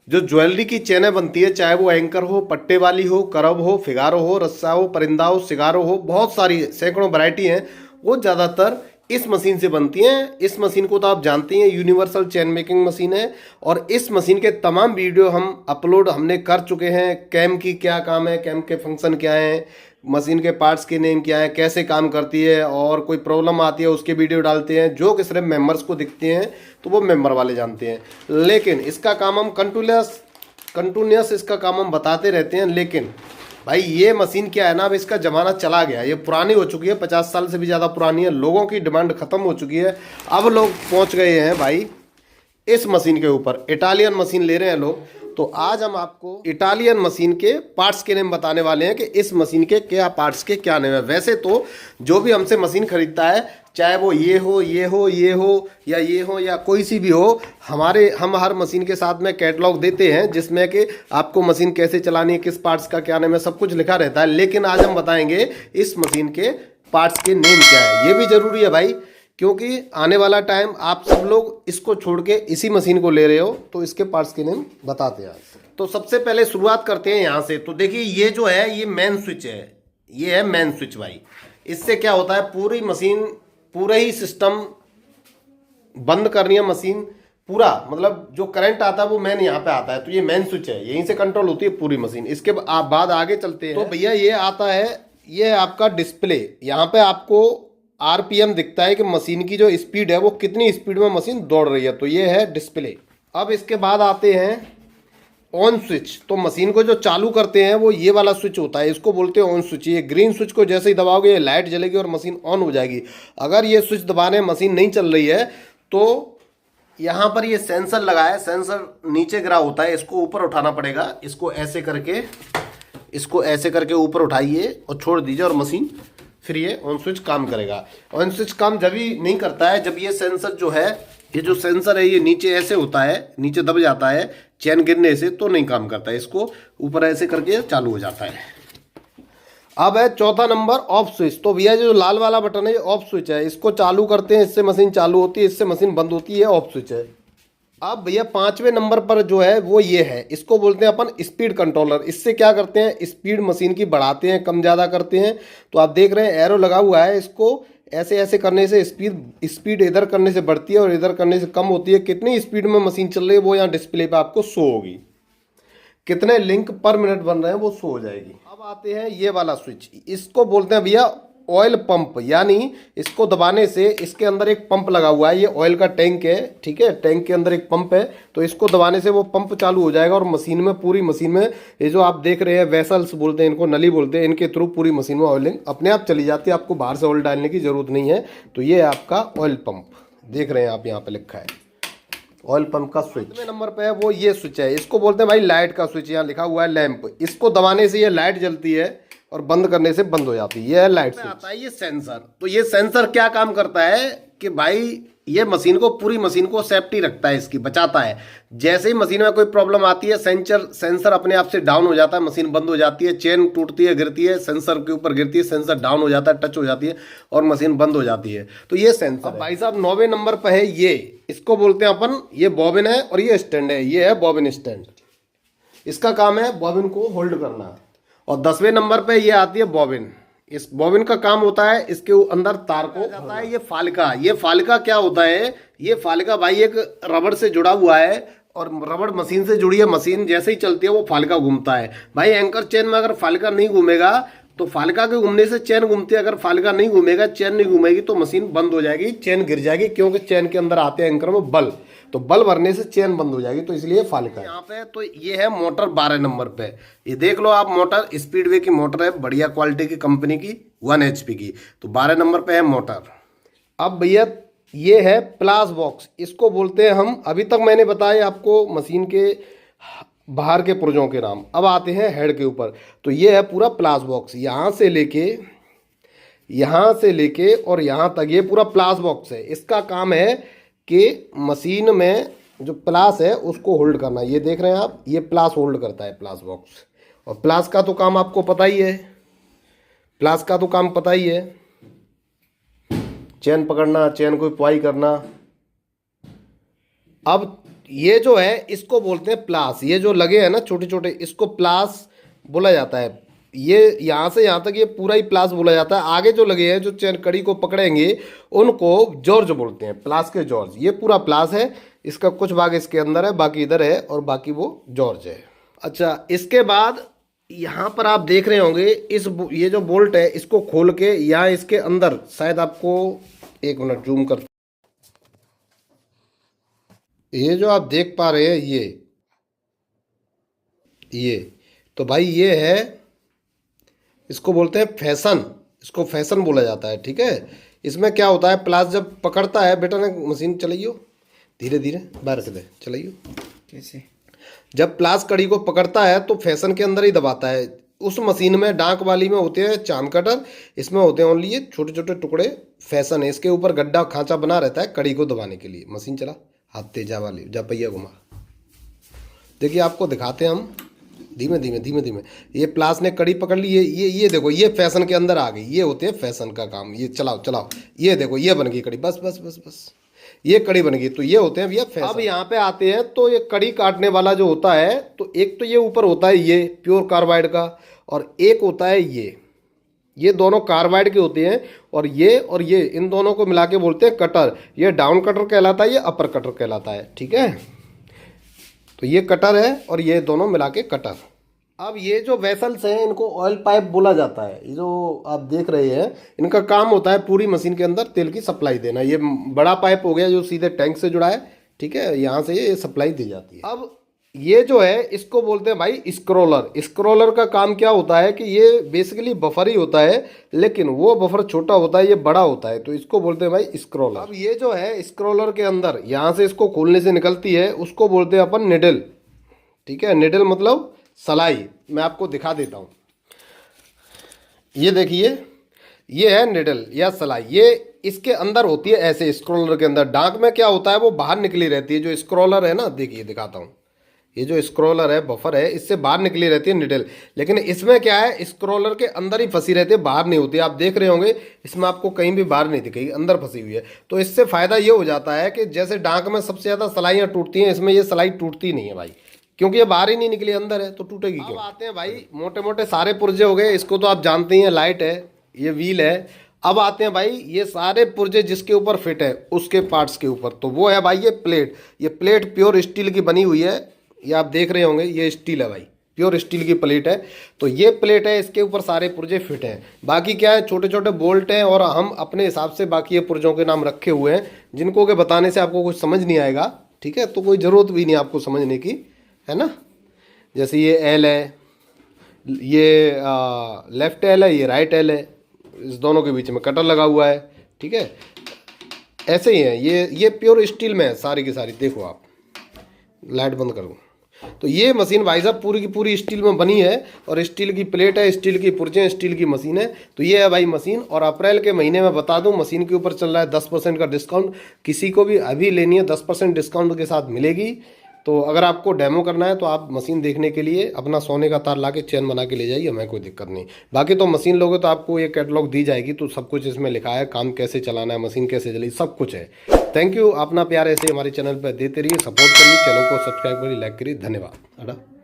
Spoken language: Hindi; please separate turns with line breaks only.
जो ज्वेलरी की चेनें बनती है, चाहे वो एंकर हो, पट्टे वाली हो, करब हो, फिगारो हो, रस्सा हो, परिंदा हो, सिगारो हो, बहुत सारी सैकड़ों वैरायटी हैं, वो ज़्यादातर इस मशीन से बनती हैं। इस मशीन को तो आप जानते हैं, यूनिवर्सल चेन मेकिंग मशीन है। और इस मशीन के तमाम वीडियो हम अपलोड हमने कर चुके हैं। कैम की क्या काम है, कैम के फंक्शन क्या हैं, मशीन के पार्ट्स के नेम क्या है, कैसे काम करती है, और कोई प्रॉब्लम आती है उसके वीडियो डालते हैं, जो कि सिर्फ मेंबर्स को दिखते हैं, तो वो मेंबर वाले जानते हैं। लेकिन इसका काम हम कंटिन्यूस इसका काम हम बताते रहते हैं। लेकिन भाई ये मशीन क्या है ना, अब इसका ज़माना चला गया, ये पुरानी हो चुकी है, 50 साल से भी ज़्यादा पुरानी है, लोगों की डिमांड ख़त्म हो चुकी है। अब लोग पहुंच गए हैं भाई इस मशीन के ऊपर, इटालियन मशीन ले रहे हैं लोग। तो आज हम आपको इटालियन मशीन के पार्ट्स के नेम बताने वाले हैं कि इस मशीन के क्या पार्ट्स के क्या नेम है। वैसे तो जो भी हमसे मशीन खरीदता है, चाहे वो ये हो, ये हो, ये हो, या ये हो, या कोई सी भी हो, हम हर मशीन के साथ में कैटलॉग देते हैं, जिसमें कि आपको मशीन कैसे चलानी है, किस पार्ट्स का क्या नेम है, सब कुछ लिखा रहता है। लेकिन आज हम बताएंगे इस मशीन के पार्ट्स के नेम क्या है। ये भी जरूरी है भाई, क्योंकि आने वाला टाइम आप सब लोग इसको छोड़ के इसी मशीन को ले रहे हो, तो इसके पार्ट्स के नेम बताते हैं आज। तो सबसे पहले शुरुआत करते हैं यहाँ से। तो देखिए ये जो है, ये मेन स्विच है, ये है मेन स्विच भाई। इससे क्या होता है, पूरी मशीन, पूरा ही सिस्टम बंद करनी है मशीन, पूरा मतलब जो करंट आता है वो मेन यहाँ पे आता है। तो ये मेन स्विच है, यहीं से कंट्रोल होती है पूरी मशीन। इसके बाद आगे चलते हैं। तो भैया ये आता है, ये है आपका डिस्प्ले। यहाँ पे आपको आरपीएम दिखता है कि मशीन की जो स्पीड है वो कितनी स्पीड में मशीन दौड़ रही है। तो ये है डिस्प्ले। अब इसके बाद आते हैं ऑन स्विच। तो मशीन को जो चालू करते हैं वो ये वाला स्विच होता है, इसको बोलते हैं ऑन स्विच। ये ग्रीन स्विच को जैसे ही दबाओगे ये लाइट जलेगी और मशीन ऑन हो जाएगी। अगर ये स्विच दबाने मशीन नहीं चल रही है तो यहाँ पर ये सेंसर लगा है, सेंसर नीचे गिरा होता है, इसको ऊपर उठाना पड़ेगा। इसको ऐसे करके ऊपर उठाइए और छोड़ दीजिए और मशीन फिर ये ऑन स्विच काम करेगा। ऑन स्विच काम जब ही नहीं करता है जब ये सेंसर जो है, ये जो सेंसर है ये नीचे ऐसे होता है, नीचे दब जाता है चैन गिरने से, तो नहीं काम करता है। इसको ऊपर ऐसे करके चालू हो जाता है। अब है चौथा नंबर ऑफ स्विच। तो भैया जो लाल वाला बटन है ये ऑफ स्विच है, इसको चालू करते हैं, इससे मशीन चालू होती है, इससे मशीन बंद होती है, ऑफ स्विच है। अब भैया पांचवें नंबर पर जो है वो ये है, इसको बोलते हैं अपन स्पीड कंट्रोलर। इससे क्या करते हैं, स्पीड मशीन की बढ़ाते हैं, कम ज़्यादा करते हैं। तो आप देख रहे हैं एरो लगा हुआ है, इसको ऐसे ऐसे करने से स्पीड इधर करने से बढ़ती है और इधर करने से कम होती है। कितनी स्पीड में मशीन चल रही है वो यहाँ डिस्प्ले पे आपको शो होगी, कितने लिंक पर मिनट बन रहे हैं वो शो हो जाएगी। अब आते हैं ये वाला स्विच, इसको बोलते हैं भैया ऑयल पंप। यानी इसको दबाने से इसके अंदर एक पंप लगा हुआ है, ये ऑयल का टैंक है, ठीक है, टैंक के अंदर एक पंप है। तो इसको दबाने से वो पंप चालू हो जाएगा और मशीन में, पूरी मशीन में, ये जो आप देख रहे हैं वेसल्स बोलते हैं इनको, नली बोलते हैं, इनके थ्रू पूरी मशीन में ऑयलिंग अपने आप चली जाती है, आपको बाहर से ऑयल डालने की जरूरत नहीं है। तो ये आपका ऑयल पंप देख रहे हैं आप, यहाँ पे लिखा है ऑयल पंप का स्विच। पांचवें नंबर पे है वो ये स्विच है, इसको बोलते हैं भाई लाइट का स्विच, यहाँ लिखा हुआ है लैंप। इसको दबाने से ये लाइट जलती है और बंद करने से बंद हो जाती है। ये है लाइट स्विच। आता है ये सेंसर। तो ये सेंसर क्या काम करता है कि भाई ये मशीन को, पूरी मशीन को सेफ्टी रखता है, इसकी बचाता है। जैसे ही मशीन में कोई प्रॉब्लम आती है, सेंसर अपने आप से डाउन हो जाता है, मशीन बंद हो जाती है, चेन टूटती है, गिरती है, सेंसर के ऊपर गिरती है, सेंसर डाउन हो जाता है, टच हो जाती है और मशीन बंद हो जाती है। तो ये सेंसर है। भाई साहब 9वें नंबर पर है ये, इसको बोलते हैं अपन, ये बॉबिन है और ये स्टैंड है, ये है बॉबिन स्टैंड। इसका काम है बॉबिन को होल्ड करना। और 10वें नंबर पे ये आती है बॉबिन। इस बॉबिन का काम होता है इसके अंदर तार को जाता है ये फालिका। ये फालिका क्या होता है, ये फालिका भाई एक रबड़ से जुड़ा हुआ है और रबड़ मशीन से जुड़ी है। मशीन जैसे ही चलती है वो फालिका घूमता है भाई। एंकर चेन में अगर फालिका नहीं घूमेगा तो फालिका के घूमने से चेन घूमती है, अगर फालिका नहीं घूमेगा, चेन नहीं घूमेगी तो मशीन बंद हो जाएगी, चेन गिर जाएगी, क्योंकि चेन के अंदर आते हैं एंकर में बल, तो बल भरने से चेन बंद हो जाएगी। तो इसलिए फालिका यहाँ पे। तो ये है मोटर 12 नंबर पे, ये देख लो आप, मोटर स्पीडवे की मोटर है, बढ़िया क्वालिटी की कंपनी की, 1 HP की। तो 12 नंबर पे है मोटर। अब भैया ये है प्लास बॉक्स, इसको बोलते हैं हम, अभी तक मैंने बताया आपको मशीन के बाहर के पुर्जों के नाम। अब आते हैं हेड के ऊपर। तो ये है पूरा प्लास बॉक्स, यहाँ से लेके और यहाँ तक ये पूरा प्लास बॉक्स है। इसका काम है कि मशीन में जो प्लास है उसको होल्ड करना। ये देख रहे हैं आप, ये प्लास होल्ड करता है प्लास बॉक्स। और प्लास का तो काम आपको पता ही है, प्लास का तो काम पता ही है, चेन पकड़ना, चेन को पुआई करना। अब ये जो है इसको बोलते हैं प्लास। ये जो लगे हैं ना छोटे छोटे, इसको प्लास बोला जाता है। ये यहाँ से यहाँ तक ये पूरा ही प्लास बोला जाता है। आगे जो लगे हैं जो चैन कड़ी को पकड़ेंगे उनको जॉर्ज बोलते हैं, प्लास के जॉर्ज। ये पूरा प्लास है, इसका कुछ भाग इसके अंदर है, बाकी इधर है, और बाकी वो जॉर्ज है। अच्छा, इसके बाद यहाँ पर आप देख रहे होंगे ये जो बोल्ट है इसको खोल के यहाँ इसके अंदर, शायद आपको एक मिनट जूम कर, ये जो आप देख पा रहे हैं ये तो भाई ये है, इसको बोलते हैं फैशन, इसको फैशन बोला जाता है। ठीक है, इसमें क्या होता है, प्लास जब पकड़ता है, बेटा ने मशीन चलाइयो धीरे धीरे, बाहर से दे चलाइयो।
कैसे?
जब प्लास कड़ी को पकड़ता है तो फैशन के अंदर ही दबाता है। उस मशीन में, डाक वाली में होते हैं चांद कटर, इसमें होते हैं ओनली ये छोटे छोटे टुकड़े। फैशन है, इसके ऊपर गड्ढा खांचा बना रहता है कड़ी को दबाने के लिए। मशीन चला, हाथ तेजा वाली, जा पहिया घुमा, देखिए आपको दिखाते हैं हम धीमे धीमे धीमे धीमे। ये प्लास ने कड़ी पकड़ ली, ये देखो, ये फैशन के अंदर आ गई। ये होते हैं फैशन का काम। ये चलाओ चलाओ, ये देखो ये बन गई कड़ी, बस बस बस बस, ये कड़ी बन गई। तो ये होते हैं भैया फैशन। अब यहाँ पे आते हैं तो ये कड़ी काटने वाला जो होता है, तो एक तो ये ऊपर होता है ये प्योर कार्बाइड का, और एक होता है ये दोनों कार्बाइड के होते हैं। और ये इन दोनों को मिला के बोलते हैं कटर। ये डाउन कटर कहलाता है, ये अपर कटर कहलाता है। ठीक है, तो ये कटर है और ये दोनों मिला के कटर। अब ये जो वेसल्स हैं इनको ऑयल पाइप बोला जाता है। ये जो आप देख रहे हैं, इनका काम होता है पूरी मशीन के अंदर तेल की सप्लाई देना। ये बड़ा पाइप हो गया जो सीधे टैंक से जुड़ा है। ठीक है, यहाँ से ये सप्लाई दी जाती है। अब ये जो है इसको बोलते हैं भाई स्क्रोलर। स्क्रोलर का काम क्या होता है कि ये बेसिकली बफर ही होता है, लेकिन वो बफर छोटा होता है, ये बड़ा होता है, तो इसको बोलते हैं भाई स्क्रोलर। अब ये जो है स्क्रोलर के अंदर यहाँ से इसको खोलने से निकलती है, उसको बोलते हैं अपन निडल। ठीक है, निडल मतलब सलाई। मैं आपको दिखा देता हूँ, ये देखिए, ये है निडल या सलाई। ये इसके अंदर होती है ऐसे, स्क्रोलर के अंदर। डाक में क्या होता है, वो बाहर निकली रहती है। जो स्क्रोलर है ना, देखिए दिखाता हूँ, ये जो स्क्रोलर है, बफर है, इससे बाहर निकली रहती है निडल। लेकिन इसमें क्या है, स्क्रोलर के अंदर ही फंसी रहती है, बाहर नहीं होती। आप देख रहे होंगे इसमें आपको कहीं भी बाहर नहीं दिखेगी, अंदर फंसी हुई है। तो इससे फ़ायदा ये हो जाता है कि जैसे डाक में सबसे ज़्यादा सलाइयाँ टूटती हैं, इसमें ये सलाई टूटती नहीं है भाई, क्योंकि ये बाहर ही नहीं निकली, अंदर है, तो टूटेगी क्यों। अब आते हैं भाई मोटे मोटे सारे पुर्जे हो गए। इसको तो आप जानते ही हैं, लाइट है, ये व्हील है। अब आते हैं भाई ये सारे पुर्जे जिसके ऊपर फिट है उसके पार्ट्स के ऊपर, तो वो है भाई ये प्लेट। ये प्लेट प्योर स्टील की बनी हुई है, ये आप देख रहे होंगे, ये स्टील है भाई, प्योर स्टील की प्लेट है। तो ये प्लेट है, इसके ऊपर सारे पुर्जे फिट हैं। बाकी क्या है, छोटे छोटे बोल्ट हैं, और हम अपने हिसाब से बाकी ये पुर्जों के नाम रखे हुए हैं, जिनको के बताने से आपको कुछ समझ नहीं आएगा। ठीक है, तो कोई ज़रूरत भी नहीं आपको समझने की, है ना। जैसे ये एल है, ये लेफ्ट एल है, ये राइट एल है, इस दोनों के बीच में कटर लगा हुआ है। ठीक है, ऐसे ही है। ये प्योर स्टील में है सारी की सारी। देखो आप, लाइट बंद कर दूँ तो ये मशीन भाई साहब पूरी की पूरी स्टील में बनी है, और स्टील की प्लेट है, स्टील की पुर्जे, स्टील की मशीन है। तो ये है भाई मशीन। और अप्रैल के महीने में बता दूं, मशीन के ऊपर चल रहा है 10% का डिस्काउंट। किसी को भी अभी लेनी है 10% डिस्काउंट के साथ मिलेगी। तो अगर आपको डेमो करना है तो आप मशीन देखने के लिए अपना सोने का तार ला के चैन बना के ले जाइए, हमें कोई दिक्कत नहीं। बाकी तो मशीन लोगे तो आपको ये कैटलॉग दी जाएगी, तो सब कुछ इसमें लिखा है, काम कैसे चलाना है, मशीन कैसे चली, सब कुछ है। थैंक यू, अपना प्यार ऐसे हमारे चैनल पर देते रहिए, सपोर्ट करिए, चैनल को सब्सक्राइब करिए, लाइक करिए। धन्यवाद।